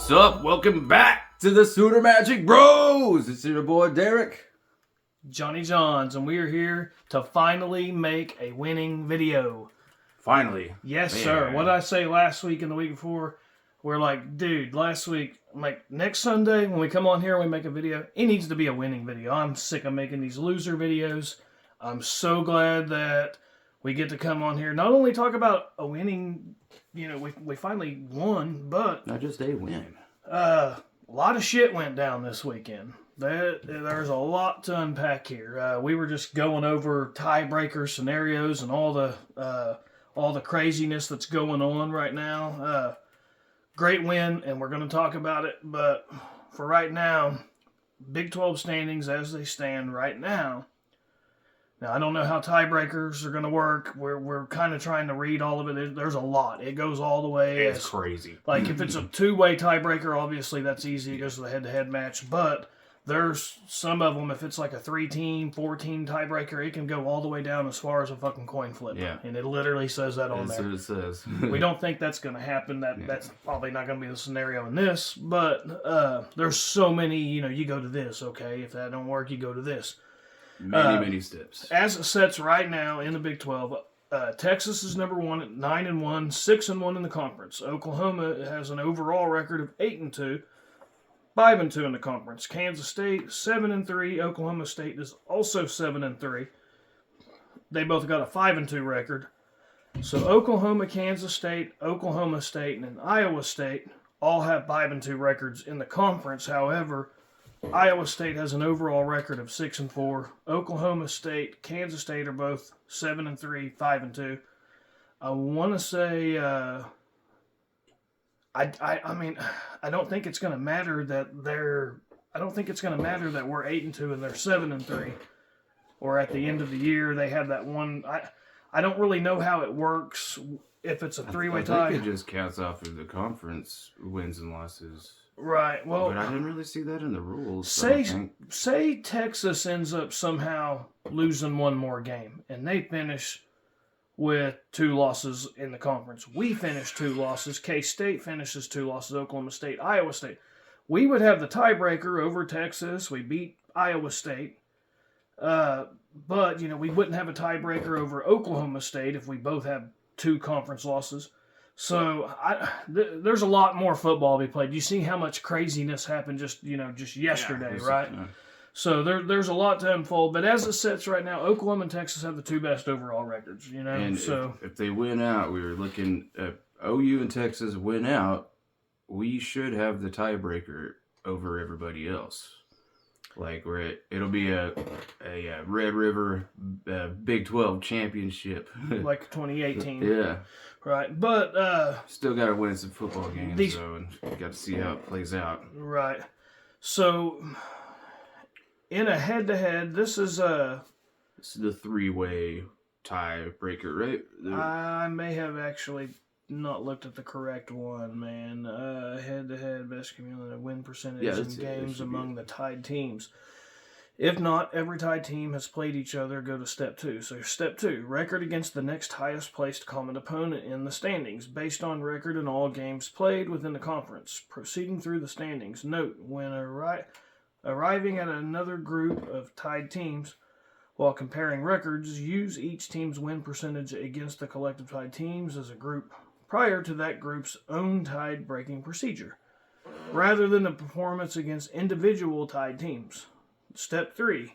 What's up? Welcome back to the Sooner Magic Bros. It's your boy Derek, Johnny Johns, and we are here to finally make a winning video. Finally. Yes, sir. What did I say last week and the week before? We're like, dude, last week, I'm like, next Sunday when we come on here and we make a video, it needs to be a winning video. I'm sick of making these loser videos. I'm so glad that we get to come on here, not only talk about a winning, we finally won, but Not just a win. a lot of shit went down this weekend. There's a lot to unpack here. We were just going over tiebreaker scenarios and all the craziness that's going on right now. Great win, and we're going to talk about it. But for right now, Big 12 standings as they stand right now. Now, I don't know how tiebreakers are going to work. We're kind of trying to read all of it. There's a lot. It goes all the way. It's crazy. Like, if it's a two-way tiebreaker, obviously that's easy. It goes to the head-to-head match. But there's some of them, if it's like a 3-team, 4-team tiebreaker, it can go all the way down as far as a fucking coin flip. Yeah. And it literally says that on That's there. what it says. We don't think that's going to happen. That's probably not going to be the scenario in this. But there's so many, you go to this, okay? If that don't work, you go to this. Many steps. As it sets right now in the Big 12, Texas is number 1 at 9-1, 6-1 in the conference. Oklahoma has an overall record of 8-2, 5-2 in the conference. Kansas State 7-3. Oklahoma State is also 7-3. They both got a 5-2 record. So Oklahoma, Kansas State, Oklahoma State, and Iowa State all have 5-2 records in the conference. However, Iowa State has an overall record of 6-4. Oklahoma State, Kansas State are both 7-3, 5-2. I want to say, I mean, I don't think it's going to matter that I don't think it's going to matter that we're 8-2 and they're 7-3. Or at the end of the year they have that one. I don't really know how it works if it's a three-way tie. I think it just counts off of the conference wins and losses. Right. Well, but I didn't really see that in the rules. Say Texas ends up somehow losing one more game, and they finish with 2 losses in the conference. We finish 2 losses. K-State finishes 2 losses. Oklahoma State, Iowa State. We would have the tiebreaker over Texas. We beat Iowa State. But, we wouldn't have a tiebreaker over Oklahoma State if we both have 2 conference losses. So there's a lot more football to be played. You see how much craziness happened just yesterday, right? So there's a lot to unfold. But as it sits right now, Oklahoma and Texas have the 2 best overall records. And so if they win out, we were looking at OU and Texas win out, we should have the tiebreaker over everybody else. Like it'll be a Red River Big 12 championship, like 2018. Yeah, right. But still got to win some football games though, and got to see how it plays out. Right. So in a head-to-head, this is the 3-way tiebreaker, right? I may have actually not looked at the correct one, man. Head-to-head, best cumulative win percentage in games among the tied teams. If not, every tied team has played each other. Go to step 2. So step 2, record against the next highest placed common opponent in the standings, based on record in all games played within the conference. Proceeding through the standings. Note, when arriving at another group of tied teams, while comparing records, use each team's win percentage against the collective tied teams as a group prior to that group's own tied-breaking procedure, rather than the performance against individual tied teams. Step 3.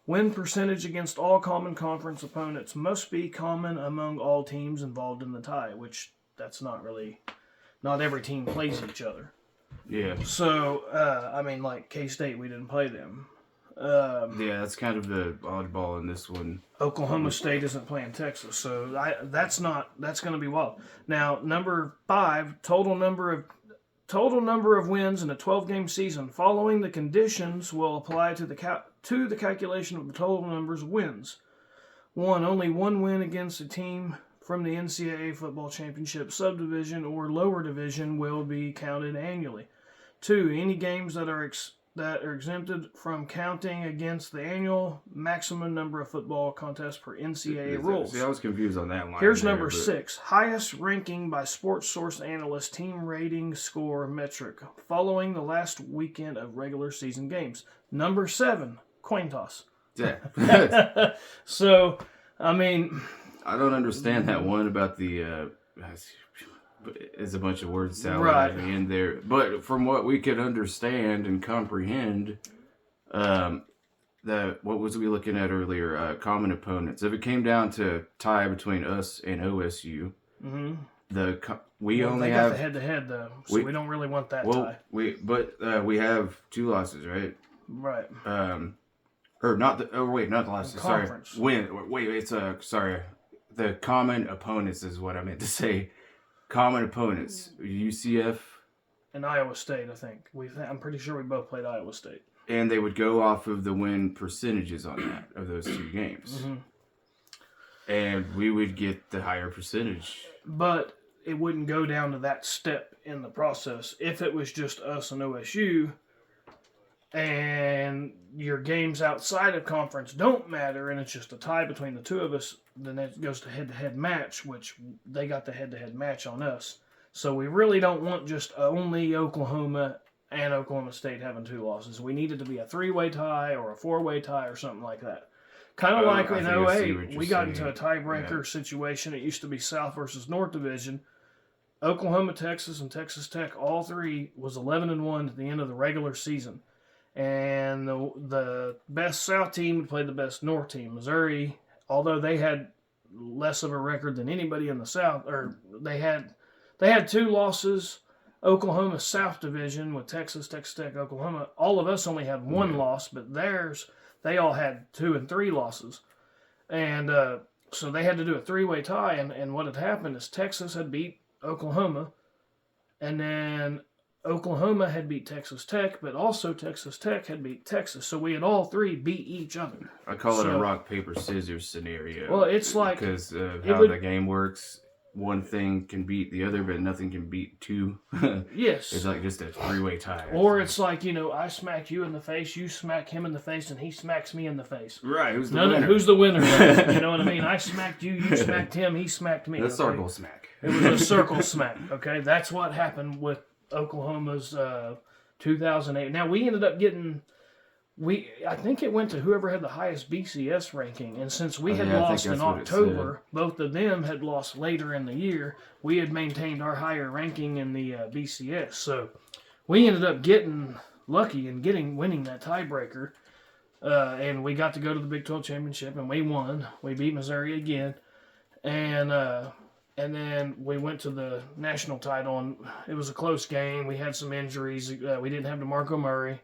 Win percentage against all common conference opponents must be common among all teams involved in the tie, which that's not every team plays each other. Yeah. So, like K-State, we didn't play them. Yeah, that's kind of the oddball in this one. Oklahoma State isn't playing Texas, so that's going to be wild. Now, number 5, total number of wins in a 12-game season. Following the conditions will apply to the calculation of the total numbers of wins. 1, only one win against a team from the NCAA football championship subdivision or lower division will be counted annually. 2, any games that are that are exempted from counting against the annual maximum number of football contests per NCAA rules. See, I was confused on that line. Here's number 6. Highest ranking by Sports Source analyst team rating score metric following the last weekend of regular season games. Number 7, coin toss. Yeah. So, I mean... I don't understand that one about the... it's a bunch of word salad right in there. But from what we could understand and comprehend, what was we looking at earlier? Common opponents. If it came down to tie between us and OSU, we only they have got the head-to-head though, so we don't really want that tie. We have 2 losses, right? Right. Or not the not the losses. Conference. Sorry. It's sorry. The common opponents is what I meant to say. Common opponents, UCF and Iowa State. I think I'm pretty sure we both played Iowa State. And they would go off of the win percentages on that of those 2 games, and we would get the higher percentage. But it wouldn't go down to that step in the process if it was just us and OSU. And your games outside of conference don't matter, and it's just a tie between the 2 of us, then it goes to head-to-head match, which they got the head-to-head match on us. So we really don't want just only Oklahoma and Oklahoma State having 2 losses. We need it to be a 3-way tie or a 4-way tie or something like that. Kind of like in 08, we got into a tiebreaker situation. It used to be South versus North Division. Oklahoma, Texas, and Texas Tech, all 3 was 11-1 at the end of the regular season. And the best South team would play the best North team. Missouri, although they had less of a record than anybody in the South, or they had 2 losses. Oklahoma South Division with Texas, Texas Tech, Oklahoma. All of us only had 1 loss, but they all had 2 and 3 losses. And so they had to do a 3-way tie. And what had happened is Texas had beat Oklahoma, and then Oklahoma had beat Texas Tech, but also Texas Tech had beat Texas. So we had all 3 beat each other. I call it a rock, paper, scissors scenario. Well, it's like... Because of how the game works, one thing can beat the other, but nothing can beat 2. Yes. It's like just a 3-way tie. Or it's like, I smack you in the face, you smack him in the face, and he smacks me in the face. Right, who's the winner? Who's the winner? You know what I mean? I smacked you, you smacked him, he smacked me. The circle smack. It was a circle smack, okay? That's what happened with Oklahoma's 2008. Now, we ended up getting... I think it went to whoever had the highest BCS ranking, and since we had lost in October, both of them had lost later in the year, we had maintained our higher ranking in the BCS. So we ended up getting lucky and winning that tiebreaker, and we got to go to the Big 12 championship, and we won. We beat Missouri again, and then we went to the national title, and it was a close game. We had some injuries. We didn't have DeMarco Murray.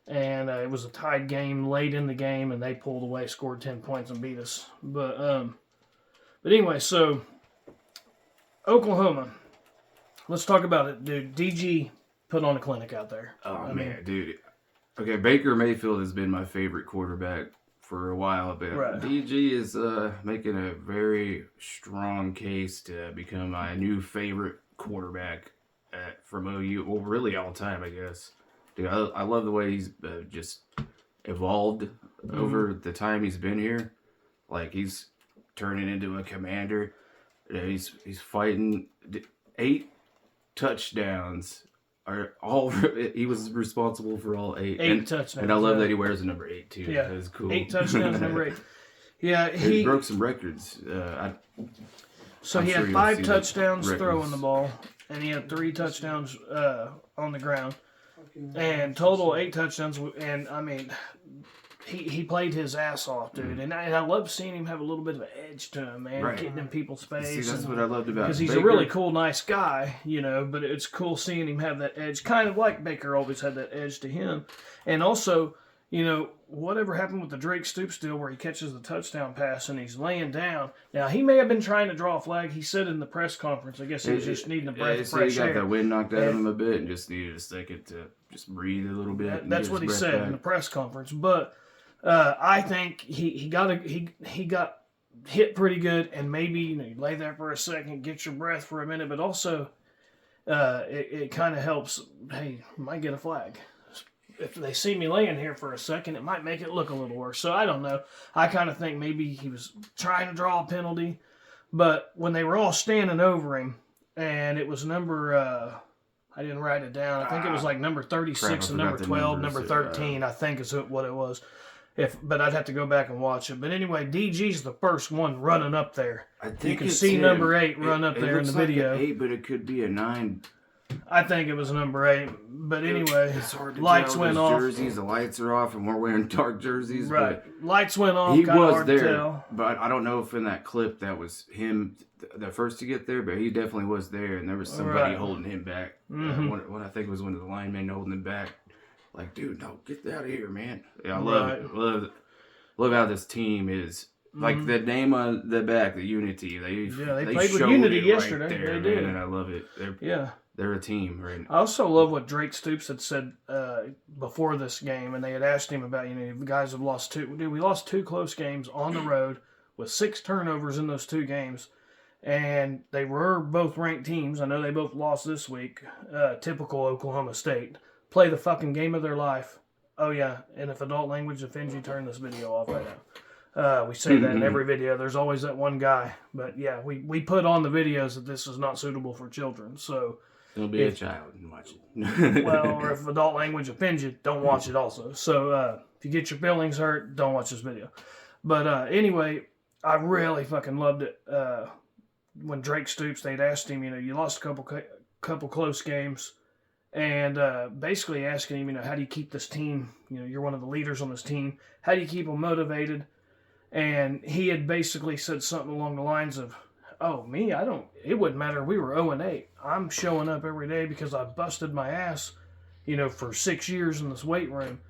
And it was a tied game late in the game, and they pulled away, scored 10 points, and beat us. But anyway, so Oklahoma. Let's talk about it, dude. DG put on a clinic out there. Oh, man, dude. Okay, Baker Mayfield has been my favorite quarterback for a while, but DG is making a very strong case to become my new favorite quarterback from OU. Well, really all time, I guess. Dude, I love the way he's just evolved over the time he's been here. Like, he's turning into a commander. He's fighting 8 touchdowns. He was responsible for all 8. 8 touchdowns. And I love that he wears the number 8 too. Yeah, that's cool. 8 touchdowns, number 8. Yeah, he broke some records. He had 5 touchdowns throwing the ball, and he had 3 touchdowns on the ground. And total 8 touchdowns, and I mean, he played his ass off, dude. And I love seeing him have a little bit of an edge to him, man, getting in people's face. See, that's what I loved about because he's a really cool, nice guy, but it's cool seeing him have that edge, kind of like Baker always had that edge to him. And also, whatever happened with the Drake Stoops deal where he catches the touchdown pass and he's laying down. Now, he may have been trying to draw a flag. He said in the press conference, I guess he was just needing a breath of fresh air. He got the wind knocked out of him a bit and just needed a second to just breathe a little bit. That's what he said in the press conference. But I think he got hit pretty good, and maybe you lay there for a second, get your breath for a minute, but also it kind of helps. Hey, you might get a flag. if they see me laying here for a second, it might make it look a little worse. So I don't know. I kind of think maybe he was trying to draw a penalty. But when they were all standing over him, and it was number, I didn't write it down. I think it was like number 36 and number 12, number 13, I think is what it was. But I'd have to go back and watch it. But anyway, DG's the first one running up there. I think you can see number 8 run up there in the video. It looks like an 8, but it could be a 9. I think it was number 8. But anyway, it's hard to lights tell. went Those off. Jerseys, the lights are off, and we're wearing dark jerseys. Right. Lights went off. He was hard there, to tell. but I don't know if in that clip that was him the first to get there, but he definitely was there, and there was somebody holding him back. What I think was one of the linemen holding him back. Like, dude, no, get out of here, man. Yeah, I love it. Love how this team is. Like the name on the back, the Unity. They played with Unity yesterday. Right there, they did, and I love it. They're a team, right? I also love what Drake Stoops had said before this game, and they had asked him about, the guys have lost 2. Dude, we lost 2 close games on the road with 6 turnovers in those 2 games, and they were both ranked teams. I know they both lost this week. Typical Oklahoma State. Play the fucking game of their life. Oh yeah, and if adult language offends you, turn this video off right now. We say that in every video. There's always that one guy. But yeah, we put on the videos that this is not suitable for children. So don't be a child and watch it. well, or if adult language offends you, don't watch it also. So if you get your feelings hurt, don't watch this video. But anyway, I really fucking loved it. When Drake Stoops, they'd asked him, you lost a couple close games. And basically asking him, how do you keep this team? You're one of the leaders on this team. How do you keep them motivated? And he had basically said something along the lines of, oh, me, it wouldn't matter. We were 0-8. I'm showing up every day because I busted my ass, for 6 years in this weight room.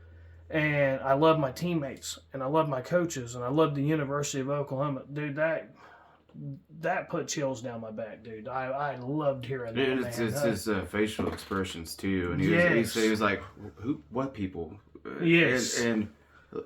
And I love my teammates, and I love my coaches, and I love the University of Oklahoma. Dude, that put chills down my back, dude. I loved hearing that. It's his facial expressions too, and he was like, "Who? What people?" Yes, and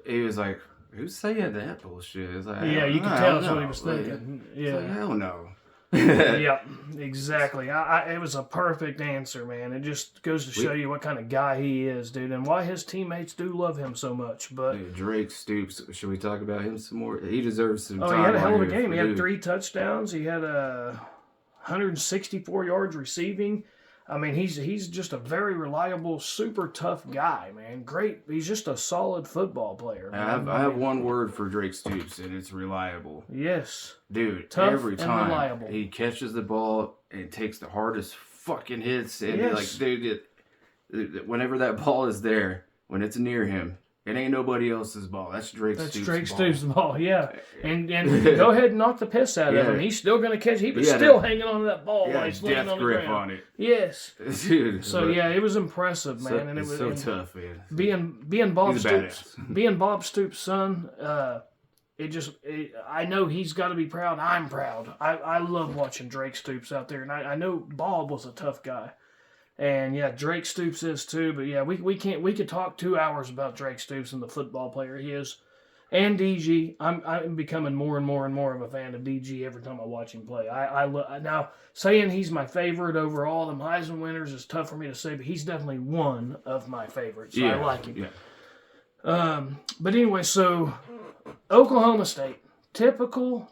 he was like, "Who's saying that bullshit?" It's like, you can tell that's what he was thinking. It's like, hell no. Yeah, exactly. It was a perfect answer, man. It just goes to show you what kind of guy he is, dude, and why his teammates do love him so much. But Drake Stoops, should we talk about him some more? He deserves some time. Oh, he had a hell of a game. He had 3 touchdowns. He had 164 yards receiving. I mean, he's just a very reliable, super tough guy, man. Great. He's just a solid football player. Man. I have one word for Drake Stoops, and it's reliable. Yes. Dude, tough every time and reliable. He catches the ball and takes the hardest fucking hits. And whenever that ball is there, when it's near him, it ain't nobody else's ball. That's Drake Stoops' ball, yeah. And go ahead and knock the piss out of him. He's still going to catch. He was still hanging on to that ball while he's laying on the ground. On it. Yes. Dude. So it was impressive, man. And it was so tough, man. Being Bob Stoops' son, I know he's got to be proud. I'm proud. I love watching Drake Stoops out there, and I know Bob was a tough guy. And yeah, Drake Stoops is too, but yeah, we could talk 2 hours about Drake Stoops and the football player he is, and DG. I'm becoming more and more and more of a fan of DG every time I watch him play. Now saying he's my favorite over all them Heisman winners is tough for me to say, but he's definitely one of my favorites. I like him. Yeah. But anyway, so Oklahoma State, typical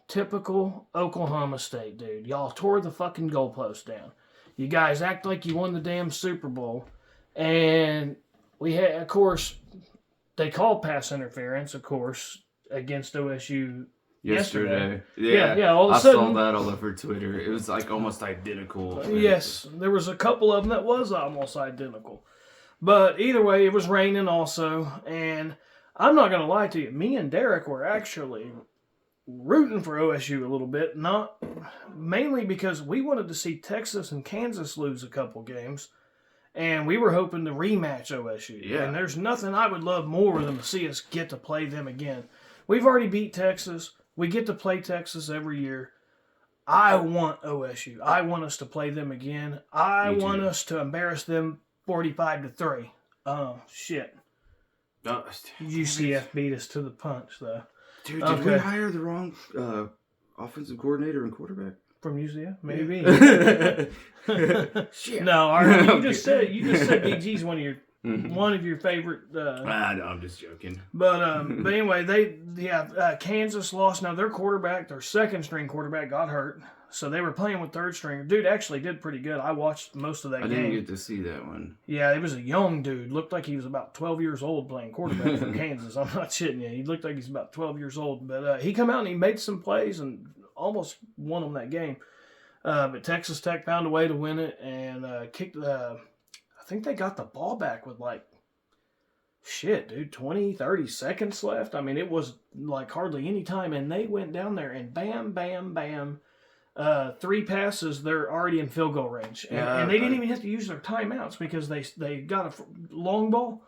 Oklahoma State, dude. Y'all tore the fucking goalpost down. You guys act like you won the damn Super Bowl. And we had, of course, they called pass interference, of course, against OSU yesterday. Yeah. All of a sudden, I saw that all over Twitter. It was like almost identical. Yes, there was a couple of them that was almost identical. But either way, it was raining also. And I'm not going to lie to you. Me and Derek were actually rooting for OSU a little bit, not mainly because we wanted to see Texas and Kansas lose a couple games, and we were hoping to rematch OSU. Yeah. And there's nothing I would love more than to see us get to play them again. We've already beat Texas. We get to play Texas every year. I want OSU. I want us to play them again. I want us to embarrass them 45-3. Oh, shit. UCF beat us to the punch, though. Dude, did we hire the wrong offensive coordinator and quarterback? From UCF? Maybe. Shit. No, you just said DG's one of your one of your favorite. No, I'm just joking. But anyway, Kansas lost. Now their quarterback, their second string quarterback, got hurt, so they were playing with third string. Dude actually did pretty good. I watched most of that game. I didn't get to see that one. Yeah, it was a young dude. Looked like he was about 12 years old playing quarterback for Kansas. I'm not shitting you. He looked like he's about 12 years old. But he come out and he made some plays and almost won them that game. But Texas Tech found a way to win it and kicked the. I think they got the ball back with 20, 30 seconds left. I mean, it was like hardly any time, and they went down there and bam, bam, bam. 3 passes, they're already in field goal range. And they didn't even have to use their timeouts because they got a long ball,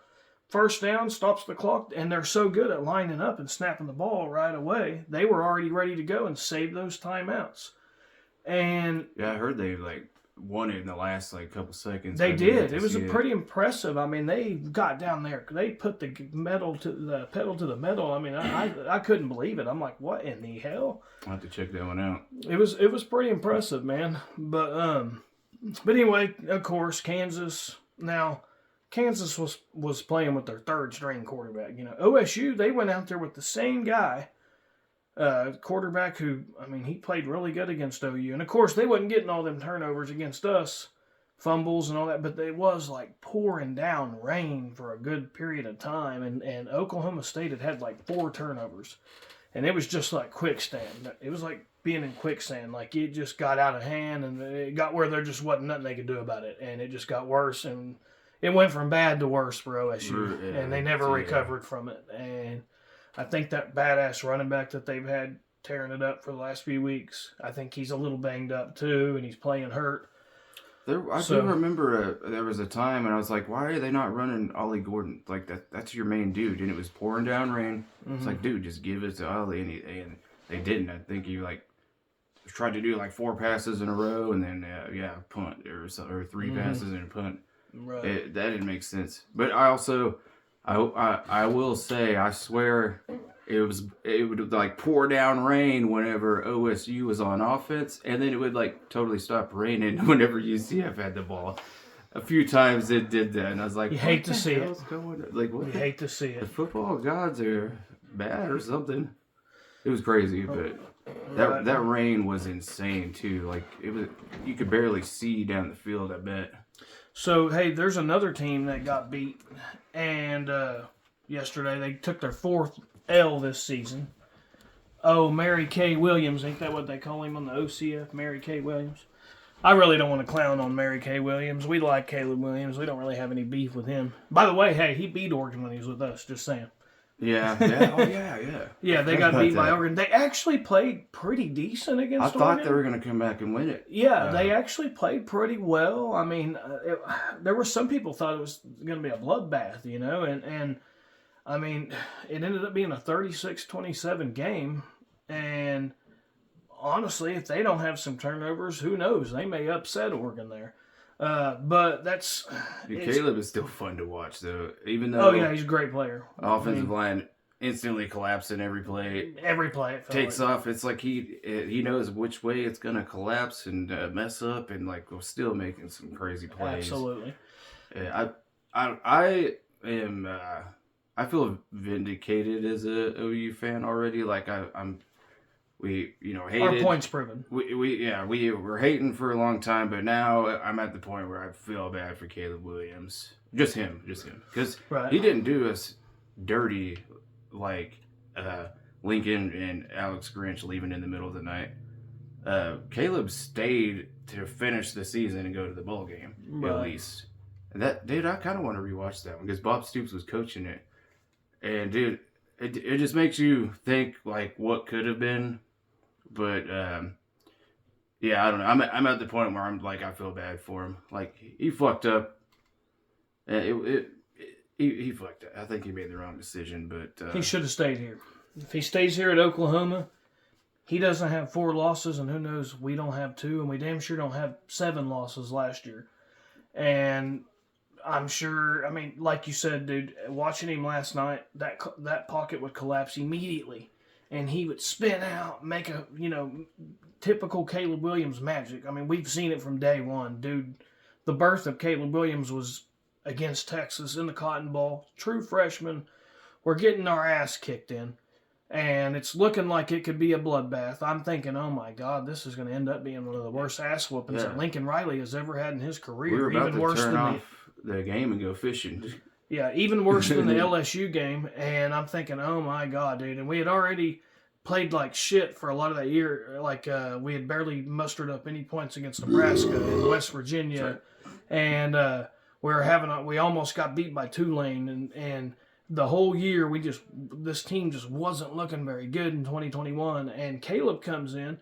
first down, stops the clock, and they're so good at lining up and snapping the ball right away. They were already ready to go and save those timeouts. And yeah, I heard they won it in the last couple seconds. They did. It was pretty impressive. I mean, they got down there. They put the pedal to the metal. I mean, I couldn't believe it. I'm like, what in the hell? I'll have to check that one out. It was pretty impressive, man. But anyway, of course, Kansas. Now, Kansas was playing with their third string quarterback. OSU, they went out there with the same guy. Quarterback who, I mean, he played really good against OU. And, of course, they wasn't getting all them turnovers against us, fumbles and all that, but it was pouring down rain for a good period of time. And Oklahoma State had 4 turnovers. And it was just like quicksand. It was like being in quicksand. It just got out of hand, and it got where there just wasn't nothing they could do about it. And it just got worse, and it went from bad to worse for OSU. Yeah, and they never recovered from it. And I think that badass running back that they've had tearing it up for the last few weeks, I think he's a little banged up too, and he's playing hurt. I do remember there was a time, and I was like, why are they not running Ollie Gordon? That's your main dude. And it was pouring down rain. Mm-hmm. It's like, dude, just give it to Ollie. And they didn't. I think he tried to do 4 passes in a row, and then punt or 3 passes and a punt. Right. That didn't make sense. But I also... I will say, I swear, it would pour down rain whenever OSU was on offense, and then it would totally stop raining whenever UCF had the ball. A few times it did that, and I was like, you hate to see it. What? You hate to see it. The football gods are bad or something. It was crazy, but that rain was insane too. You could barely see down the field, I bet. So, hey, there's another team that got beat, and yesterday they took their 4th L this season. Oh, Mary Kay Williams, ain't that what they call him on the OCF, Mary Kay Williams? I really don't want to clown on Mary Kay Williams. We like Caleb Williams. We don't really have any beef with him. By the way, hey, he beat Oregon when he was with us, just saying. Yeah. Oh, yeah. Yeah, they got beat by Oregon. They actually played pretty decent against Oregon. I thought they were going to come back and win it. Yeah, they actually played pretty well. I mean, there were some people thought it was going to be a bloodbath, and I mean, it ended up being a 36-27 game, and honestly, if they don't have some turnovers, who knows? They may upset Oregon there. But that's... Caleb is still fun to watch, though. Even though... Oh, yeah, he's a great player. Offensive line instantly collapsing every play. Every play. It takes off. It's like he knows which way it's going to collapse and mess up, and we're still making some crazy plays. Absolutely. I am... I feel vindicated as a OU fan already. We hated. Our point's proven. We were hating for a long time, but now I'm at the point where I feel bad for Caleb Williams. Just him, because he didn't do us dirty like Lincoln and Alex Grinch leaving in the middle of the night. Caleb stayed to finish the season and go to the bowl game at least. And that dude, I kind of want to rewatch that one because Bob Stoops was coaching it, and dude, it just makes you think what could have been. But, I don't know. I'm at the point where I'm I feel bad for him. He fucked up. He fucked up. I think he made the wrong decision, but... he should have stayed here. If he stays here at Oklahoma, he doesn't have 4 losses, and who knows, we don't have 2, and we damn sure don't have 7 losses last year. And I'm sure, like you said, dude, watching him last night, that pocket would collapse immediately. And he would spin out, make a, typical Caleb Williams magic. We've seen it from day one. Dude, the birth of Caleb Williams was against Texas in the Cotton Bowl. True freshmen. We're getting our ass kicked in. And it's looking like it could be a bloodbath. I'm thinking, oh my God, this is going to end up being one of the worst ass whoopings that Lincoln Riley has ever had in his career. We were about to turn off the game and go fishing. Yeah, even worse than the LSU game. And I'm thinking, oh my God, dude. And we had already played like shit for a lot of that year. Like we had barely mustered up any points against Nebraska and West Virginia. And we almost got beat by Tulane. And the whole year, this team just wasn't looking very good in 2021. And Caleb comes in.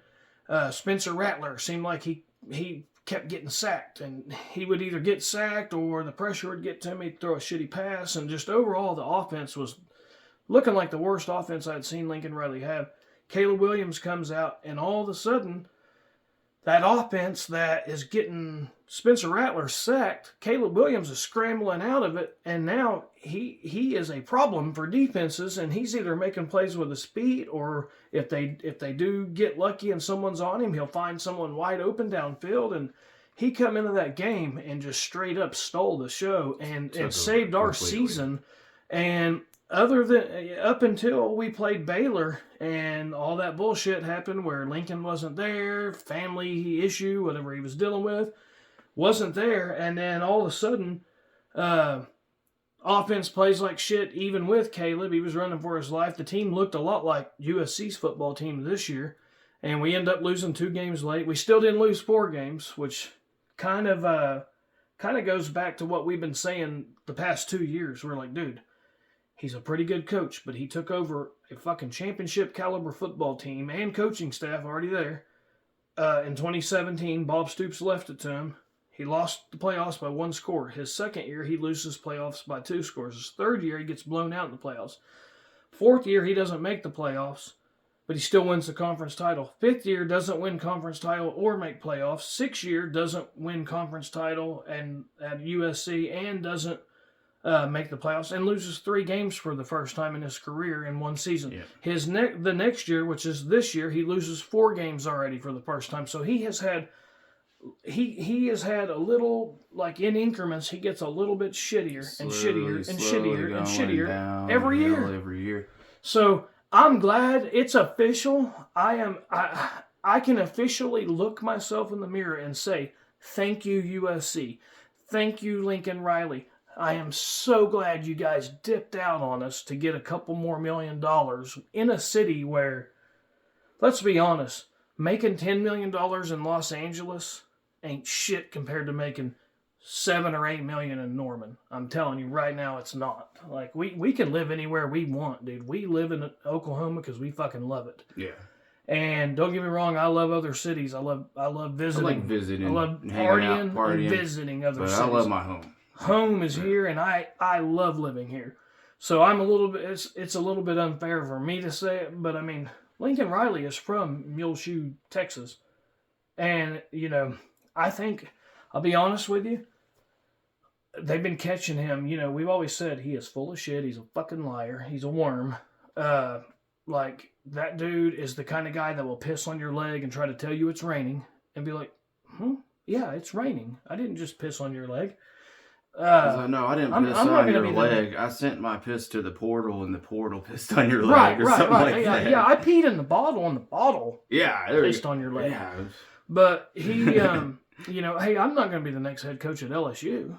Spencer Rattler seemed like he kept getting sacked. And he would either get sacked or the pressure would get to him. He'd throw a shitty pass. And just overall, the offense was looking like the worst offense I'd seen Lincoln Riley have. Caleb Williams comes out, and all of a sudden, that offense that is getting Spencer Rattler sacked, Caleb Williams is scrambling out of it, and now he is a problem for defenses, and he's either making plays with his feet, or if they do get lucky and someone's on him, he'll find someone wide open downfield, and he come into that game and just straight up stole the show and saved our season. And other than up until we played Baylor and all that bullshit happened where Lincoln wasn't there, family issue, whatever he was dealing with, wasn't there, and then all of a sudden, offense plays like shit even with Caleb. He was running for his life. The team looked a lot like USC's football team this year, and we end up losing 2 games late. We still didn't lose 4 games, which kind of goes back to what we've been saying the past 2 years. We're like, dude, he's a pretty good coach, but he took over a fucking championship caliber football team and coaching staff already there. In 2017, Bob Stoops left it to him. He lost the playoffs by 1 score. His second year, he loses playoffs by 2 scores. His third year, he gets blown out in the playoffs. 4th year, he doesn't make the playoffs, but he still wins the conference title. 5th year, doesn't win conference title or make playoffs. 6th year, doesn't win conference title and at USC and doesn't make the playoffs, and loses 3 games for the first time in his career in 1 season. Yeah. The next year, which is this year, he loses 4 games already for the first time. So he has had a little, like in increments, he gets a little bit shittier and shittier and shittier and shittier every year. So I'm glad it's official. I can officially look myself in the mirror and say, thank you, USC. Thank you, Lincoln Riley. I am so glad you guys dipped out on us to get a couple more $1 million in a city where, let's be honest, making $10 million in Los Angeles ain't shit compared to making $7 or $8 million in Norman. I'm telling you right now, it's not. Like, we can live anywhere we want, dude. We live in Oklahoma because we fucking love it. Yeah. And don't get me wrong, I love other cities. I love visiting. I like visiting. I love partying and visiting other cities. I love my home. Home is here, and I love living here. So I'm a little bit. It's a little bit unfair for me to say it, but I mean, Lincoln Riley is from Muleshoe, Texas, and I think I'll be honest with you. They've been catching him. We've always said he is full of shit. He's a fucking liar. He's a worm. Like, that dude is the kind of guy that will piss on your leg and try to tell you it's raining, and be like, yeah, it's raining. I didn't just piss on your leg. No, I didn't piss on your leg. I sent my piss to the portal, and the portal pissed on your leg, or something like that. Yeah, I peed in the bottle, and the bottle pissed on your leg. Yeah. But he, hey, I'm not going to be the next head coach at LSU.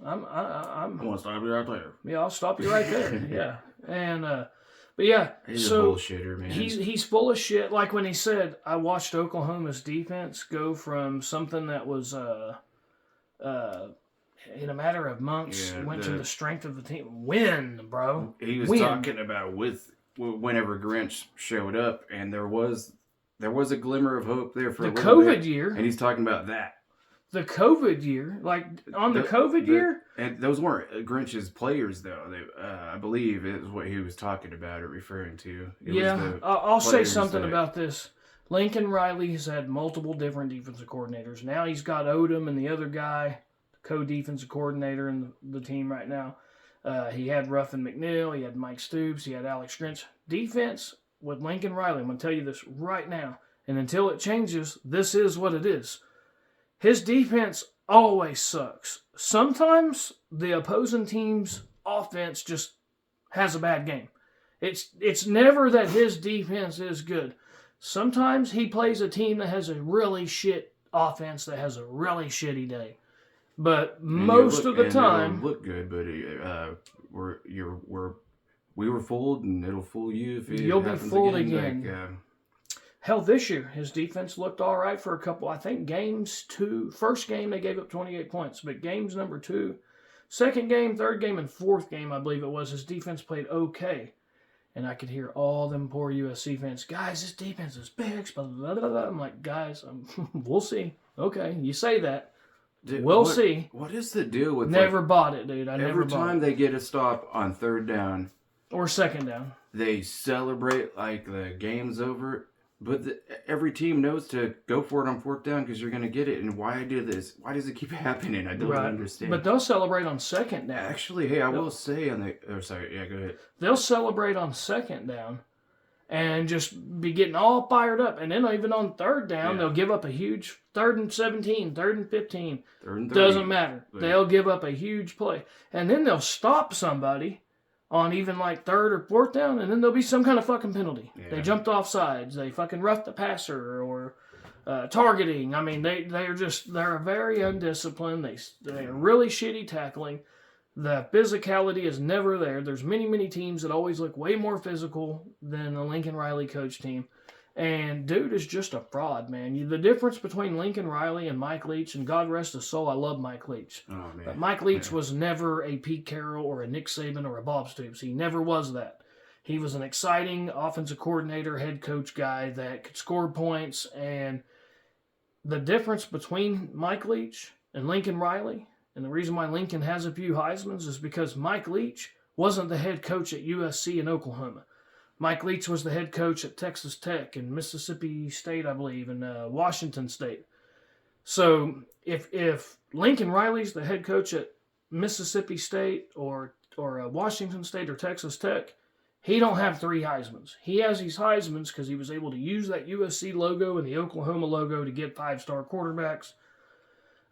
I'm going to stop you right there. Yeah, I'll stop you right there. Yeah, and but yeah, he's a bullshitter, man. He's full of shit. Like when he said, "I watched Oklahoma's defense go from something that was in a matter of months, went to the strength of the team. Win, bro. He was talking about whenever Grinch showed up, and there was a glimmer of hope there for the a little COVID bit, year, and he's talking about that. The COVID year, like on the COVID year, and those weren't Grinch's players, though. I believe is what he was talking about or referring to. I'll say something about this. Lincoln Riley has had multiple different defensive coordinators. Now he's got Odom and the other guy, co-defensive coordinator in the team right now. He had Ruffin McNeil, he had Mike Stoops, he had Alex Grinch. Defense with Lincoln Riley, I'm going to tell you this right now, and until it changes, this is what it is. His defense always sucks. Sometimes the opposing team's offense just has a bad game. It's never that his defense is good. Sometimes he plays a team that has a really shit offense that has a really shitty day. But most of the time, it'll look good, but we were fooled, and it'll fool you if you'll be fooled again. Like, hell, this year his defense looked all right for a couple. I think first game they gave up 28 points, but games number 2, second game, third game, and fourth game, I believe it was, his defense played okay. And I could hear all them poor USC fans, guys, this defense is big. Blah, blah, blah, blah. I'm like, guys, we'll see. Okay, you say that. Dude, we'll see. What is the deal with never bought it, dude? Every time they get a stop on third down or second down, they celebrate like the game's over. But every team knows to go for it on fourth down because you're going to get it. And why do this? Why does it keep happening? I don't understand. But they'll celebrate on second down. Actually, hey, I will say on the... Oh, sorry. Yeah, go ahead. They'll celebrate on second down and just be getting all fired up. And then even on third down, they'll give up a huge 3rd and 17, 3rd and 15. 3rd and 30. Doesn't matter. They'll give up a huge play. And then they'll stop somebody on even like 3rd or 4th down, and then there'll be some kind of fucking penalty. Yeah. They jumped off sides. They fucking roughed the passer or targeting. I mean, they're very undisciplined. They are really shitty tackling. The physicality is never there. There's many teams that always look way more physical than the Lincoln Riley coach team. And dude is just a fraud, man. The difference between Lincoln Riley and Mike Leach, and God rest his soul, I love Mike Leach. Oh, man. But Mike Leach was never a Pete Carroll or a Nick Saban or a Bob Stoops. He never was that. He was an exciting offensive coordinator, head coach guy that could score points. And the difference between Mike Leach and Lincoln Riley, and the reason why Lincoln has a few Heismans, is because Mike Leach wasn't the head coach at USC in Oklahoma. Mike Leach was the head coach at Texas Tech and Mississippi State, I believe, and Washington State. So if Lincoln Riley's the head coach at Mississippi State or Washington State or Texas Tech, he don't have 3 Heismans. He has these Heismans because he was able to use that USC logo and the Oklahoma logo to get 5-star quarterbacks.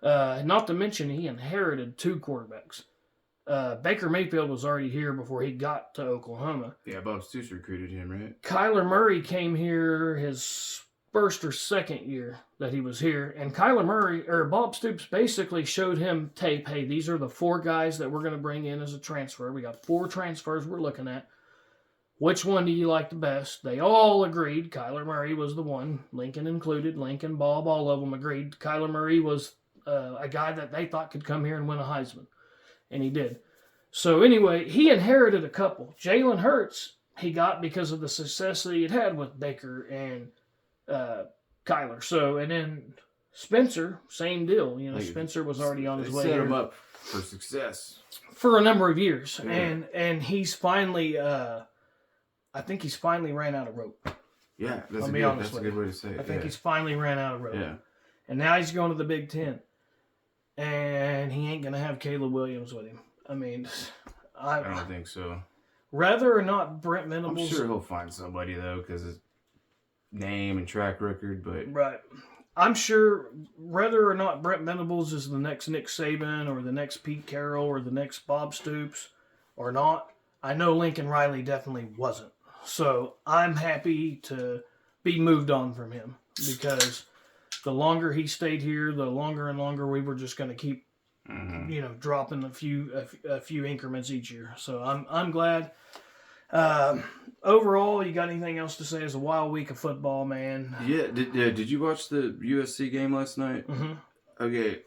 Not to mention he inherited 2 quarterbacks. Baker Mayfield was already here before he got to Oklahoma. Yeah, Bob Stoops recruited him, right? Kyler Murray came here his first or second year that he was here, and Bob Stoops basically showed him tape. Hey, these are the 4 guys that we're going to bring in as a transfer. We got 4 transfers we're looking at. Which one do you like the best? They all agreed Kyler Murray was the one, Lincoln included. Lincoln, Bob, all of them agreed. Kyler Murray was a guy that they thought could come here and win a Heisman. And he did. So anyway, he inherited a couple. Jalen Hurts, he got because of the success that he had with Baker and Kyler. So, and then Spencer, same deal. You know, Spencer was already on his way. Set him up for success for a number of years, and he's finally, I think he's finally ran out of rope. Yeah, that's a good way to say it. I think he's finally ran out of rope. Yeah, and now he's going to the Big Ten. And he ain't going to have Caleb Williams with him. I mean, I don't think so. Whether or not Brent Venables... I'm sure he'll find somebody, though, because his name and track record, but... Right. I'm sure whether or not Brent Venables is the next Nick Saban or the next Pete Carroll or the next Bob Stoops or not, I know Lincoln Riley definitely wasn't. So I'm happy to be moved on from him because... The longer he stayed here, the longer and longer we were just going to keep, dropping a few increments each year. So I'm glad. Overall, you got anything else to say? It's a wild week of football, man. Yeah. Did you watch the USC game last night? Mm-hmm. Okay.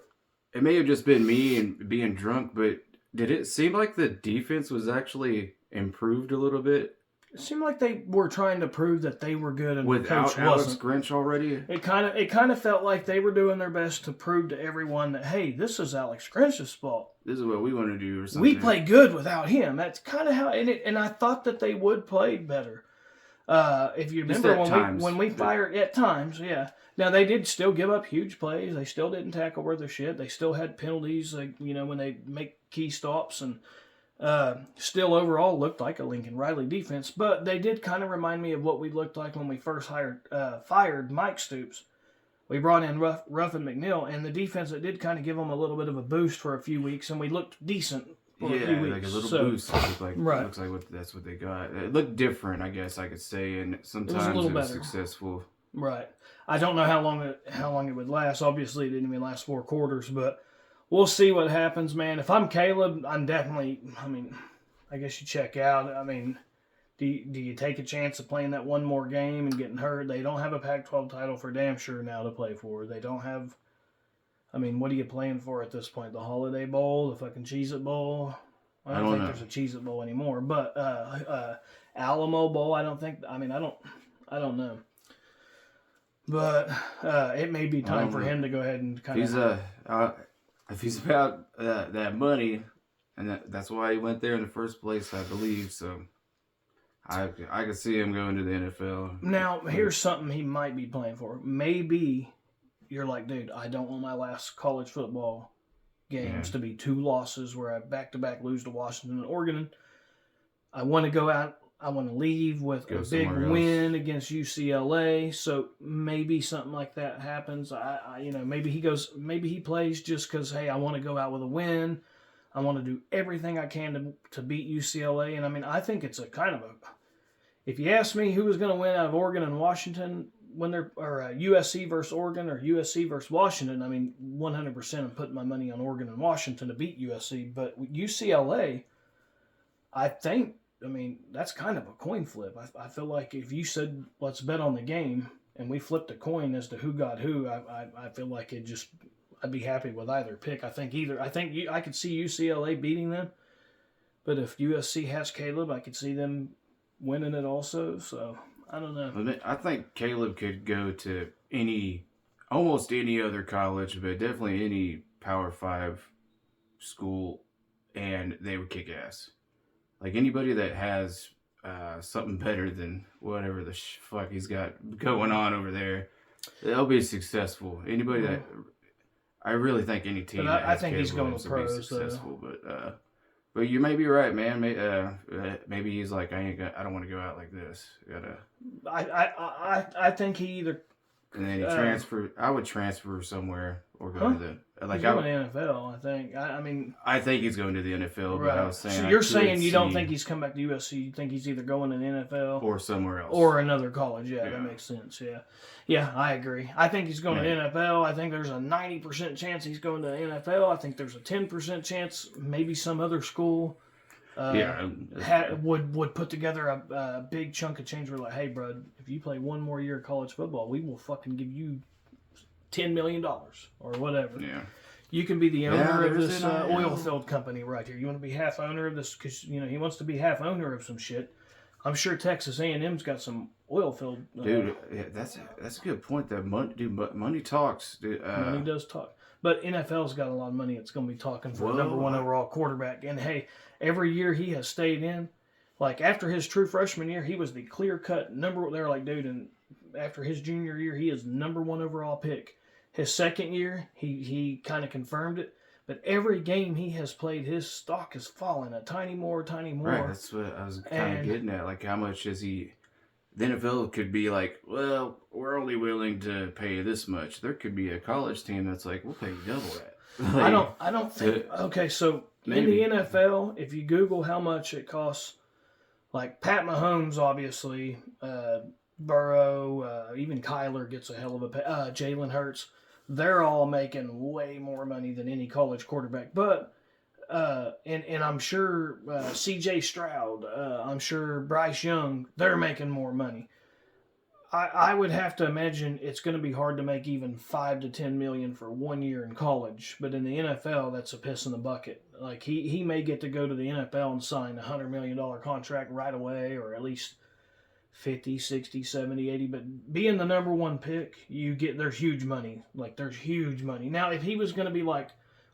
It may have just been me and being drunk, but did it seem like the defense was actually improved a little bit? It seemed like they were trying to prove that they were good, and without Coach Alex wasn't. Grinch already. It kind of felt like they were doing their best to prove to everyone that hey, this is Alex Grinch's fault. This is what we want to do, or something. We play good without him. That's kind of how. And I thought that they would play better. If you remember when we fired at times, yeah. Now they did still give up huge plays. They still didn't tackle worth of shit. They still had penalties, like when they make key stops and. Still overall looked like a Lincoln Riley defense, but they did kind of remind me of what we looked like when we first fired Mike Stoops. We brought in Ruffin McNeil, and the defense that did kind of give them a little bit of a boost for a few weeks, and we looked decent for a few weeks. Like a little boost. Looks like that's what they got. It looked different, I guess I could say, and sometimes it was successful. Right. I don't know how long it would last. Obviously, it didn't even last 4 quarters, but we'll see what happens, man. If I'm Caleb, I'm definitely. I mean, I guess you check out. I mean, do you take a chance of playing that one more game and getting hurt? They don't have a Pac-12 title for damn sure now to play for. They don't have. I mean, what are you playing for at this point? The Holiday Bowl, the fucking Cheez-It Bowl. I don't think there's a Cheez-It Bowl anymore, but Alamo Bowl. I don't think. I mean, I don't know. But it may be time for him to go ahead and kind of. If he's about that money, and that's why he went there in the first place, I believe. So I could see him going to the NFL. Now, here's something he might be playing for. Maybe you're like, dude, I don't want my last college football games to be 2 losses where I back-to-back lose to Washington and Oregon. I want to go out. I want to leave with a big win against UCLA. So maybe something like that happens. Maybe he plays just because, hey, I want to go out with a win. I want to do everything I can to beat UCLA. And I mean, I think it's a kind of a. If you ask me who was going to win out of Oregon and Washington when they're USC versus Oregon or USC versus Washington, I mean, 100% I'm putting my money on Oregon and Washington to beat USC. But UCLA, I think. I mean, that's kind of a coin flip. I feel like if you said, let's bet on the game, and we flipped a coin as to who got who, I feel like I'd be happy with either pick. I think I could see UCLA beating them, but if USC has Caleb, I could see them winning it also. So, I don't know. I think Caleb could go to almost any other college, but definitely any Power 5 school, and they would kick ass. Like anybody that has something better than whatever the fuck he's got going on over there, they'll be successful. Anybody that I really think any team that has he's going to be successful. But you may be right, man. Maybe he's like, I don't want to go out like this. I think he either. And then he transfer. I would transfer somewhere or go to the he's going to the NFL. I think. I think he's going to the NFL. Right. But I was saying. So you're saying you don't think he's come back to USC? You think he's either going to the NFL or somewhere else or another college? Yeah, that makes sense. Yeah, I agree. I think he's going to the NFL. I think there's a 90% chance he's going to the NFL. I think there's a 10% chance maybe some other school. Would put together a big chunk of change. We're like, hey, bro, if you play one more year of college football, we will fucking give you $10 million or whatever. Yeah. You can be the owner of this oil field company right here. You want to be half owner of this because he wants to be half owner of some shit. I'm sure Texas A&M's got some oil field. Dude, that's a good point. That money talks. Dude, money does talk. But NFL's got a lot of money. It's going to be talking for the number 1 overall quarterback. And hey, every year he has stayed in. Like after his true freshman year, he was the clear-cut number. They're like, dude, and after his junior year, he is number 1 overall pick. His second year, he kind of confirmed it. But every game he has played, his stock has fallen a tiny more. Right, that's what I was kind of getting at. Like, how much is he? The NFL could be like, well, we're only willing to pay this much. There could be a college team that's like, we'll pay you double that. Like, I don't think. Okay, so maybe. In the NFL, if you Google how much it costs, like Pat Mahomes, obviously, Burrow, even Kyler gets a hell of a pay. Jalen Hurts, they're all making way more money than any college quarterback. But and I'm sure C.J. Stroud, I'm sure Bryce Young, they're making more money. I would have to imagine it's going to be hard to make even $5 to $10 million for 1 year in college, but in the NFL, that's a piss in the bucket. Like he may get to go to the NFL and sign a $100 million contract right away, or at least 50, 60, 70, 80. But being the number 1 pick, there's huge money. Like there's huge money. Now, if he was going to be like,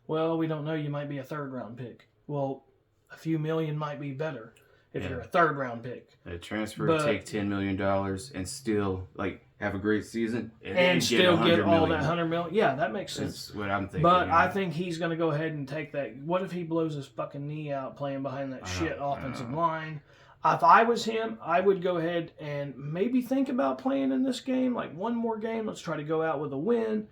well, we don't know, you might be a 3rd round pick. Well, a few million might be better if you're a 3rd round pick. A transfer, take $10 million and still have a great season and still get all that $100 million. Yeah, that makes sense. That's what I'm thinking. But I think he's going to go ahead and take that. What if he blows his fucking knee out playing behind that shit offensive line? if I was him, I would go ahead and maybe think about playing in this game, like one more game. Let's try to go out with a win.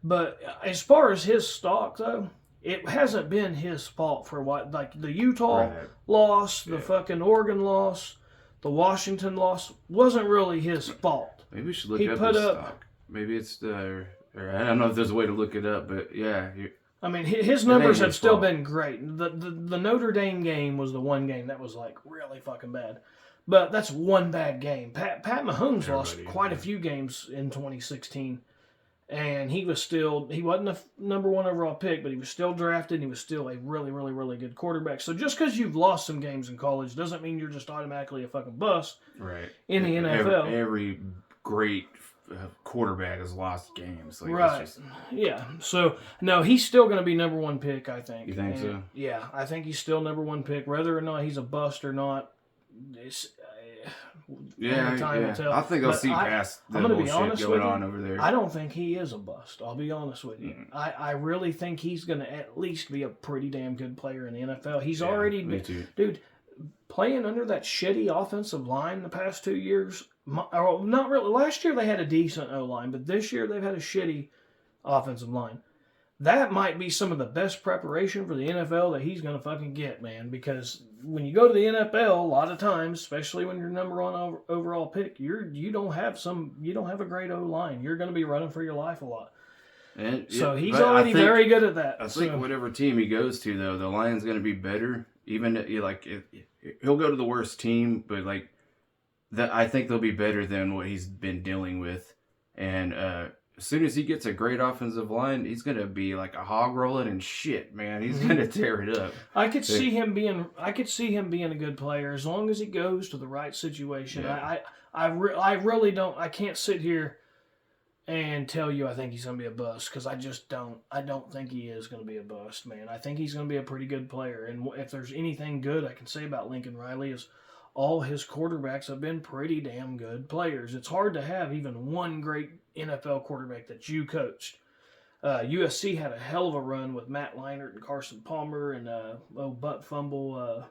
But as far as his stock, though, it hasn't been his fault for what, like the Utah loss, the fucking Oregon loss, the Washington loss wasn't really his fault. Maybe we should look up his stock. Maybe it's or I don't know if there's a way to look it up, but yeah. I mean, his numbers have still been great. The Notre Dame game was the one game that was like really fucking bad. But that's one bad game. Pat Mahomes lost quite a few games in 2016. And he wasn't the number one overall pick, but he was still drafted, and he was still a really, really, really good quarterback. So just because you've lost some games in college doesn't mean you're just automatically a fucking bust in the NFL. Every great quarterback has lost games. Like, right. Yeah. So, no, he's still going to be number one pick, I think. You think so? Yeah, I think he's still number one pick. Whether or not he's a bust or not, time will tell. I think I'll see past the bullshit going on over there. I don't think he is a bust. I'll be honest with you. I really think he's going to at least be a pretty damn good player in the NFL. He's already, dude, playing under that shitty offensive line the past 2 years. Not really. Last year they had a decent O-line, but this year they've had a shitty offensive line. That might be some of the best preparation for the NFL that he's going to fucking get, man. Because when you go to the NFL, a lot of times, especially when you're number one overall pick, you don't have a great O-line. You're going to be running for your life a lot. So he's already very good at that. I think whatever team he goes to, though, the line's going to be better. Even he'll go to the worst team, but I think they'll be better than what he's been dealing with. And as soon as he gets a great offensive line, he's going to be like a hog rolling and shit, man. He's going to tear it up. I could see him being a good player as long as he goes to the right situation. Yeah. I really don't. I can't sit here and tell you I think he's going to be a bust because I just don't. I don't think he is going to be a bust, man. I think he's going to be a pretty good player. And if there's anything good I can say about Lincoln Riley is all his quarterbacks have been pretty damn good players. It's hard to have even one great NFL quarterback that you coached. USC had a hell of a run with Matt Leinart and Carson Palmer and butt fumble.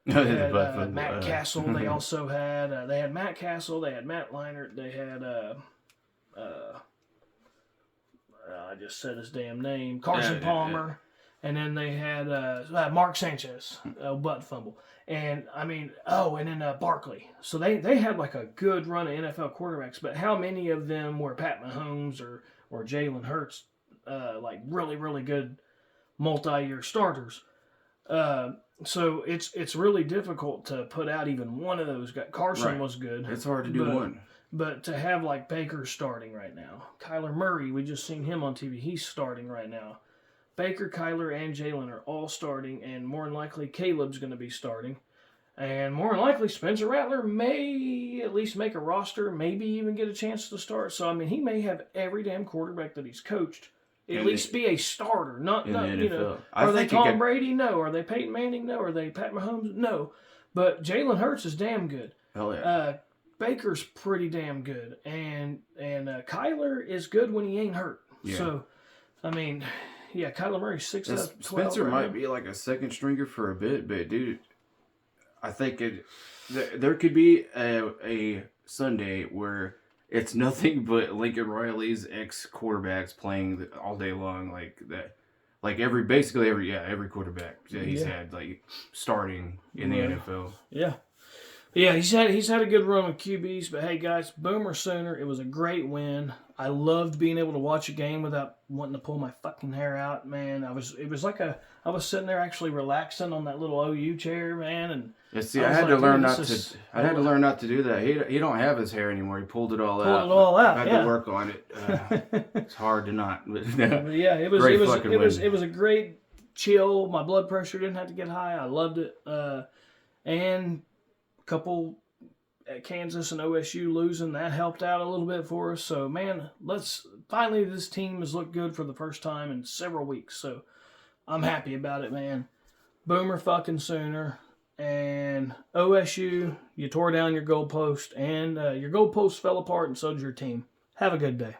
Matt Castle. They also had they had Matt Castle. They had Matt Leinart. They had I just said his damn name, Carson Palmer, and then they had Mark Sanchez, butt fumble. And I mean, and then Barkley. So they had like a good run of NFL quarterbacks, but how many of them were Pat Mahomes or Jalen Hurts, like really, really good multi-year starters? So it's really difficult to put out even one of those guys. Carson was good. It's hard to do one. But to have like Baker starting right now, Kyler Murray, we just seen him on TV. He's starting right now. Baker, Kyler, and Jalen are all starting, and more than likely Caleb's going to be starting. And more than likely Spencer Rattler may at least make a roster, maybe even get a chance to start. So, I mean, he may have every damn quarterback that he's coached at least be a starter. Not you know, are they Tom Brady? No. Are they Peyton Manning? No. Are they Pat Mahomes? No. But Jalen Hurts is damn good. Hell yeah. Baker's pretty damn good. And Kyler is good when he ain't hurt. Yeah. So, I mean... Yeah, Kyler Murray's 6 out of 12. Spencer might be like a second stringer for a bit, but dude, I think there could be a Sunday where it's nothing but Lincoln Riley's ex-quarterbacks playing all day long like that. Like every quarterback he's had like starting in the NFL. Yeah. Yeah, he's had a good run with QBs, but hey guys, Boomer Sooner, it was a great win. I loved being able to watch a game without wanting to pull my fucking hair out, man. I was sitting there actually relaxing on that little OU chair, man, and I had to learn not to do that. He don't have his hair anymore. He pulled it all out. I had to work on it. It's hard to not. Yeah, it was a great chill. My blood pressure didn't have to get high. I loved it. And couple at Kansas and OSU losing, that helped out a little bit for us. So, man, finally this team has looked good for the first time in several weeks. So, I'm happy about it, man. Boomer fucking Sooner. And OSU, you tore down your goalpost, and your goalpost fell apart, and so did your team. Have a good day.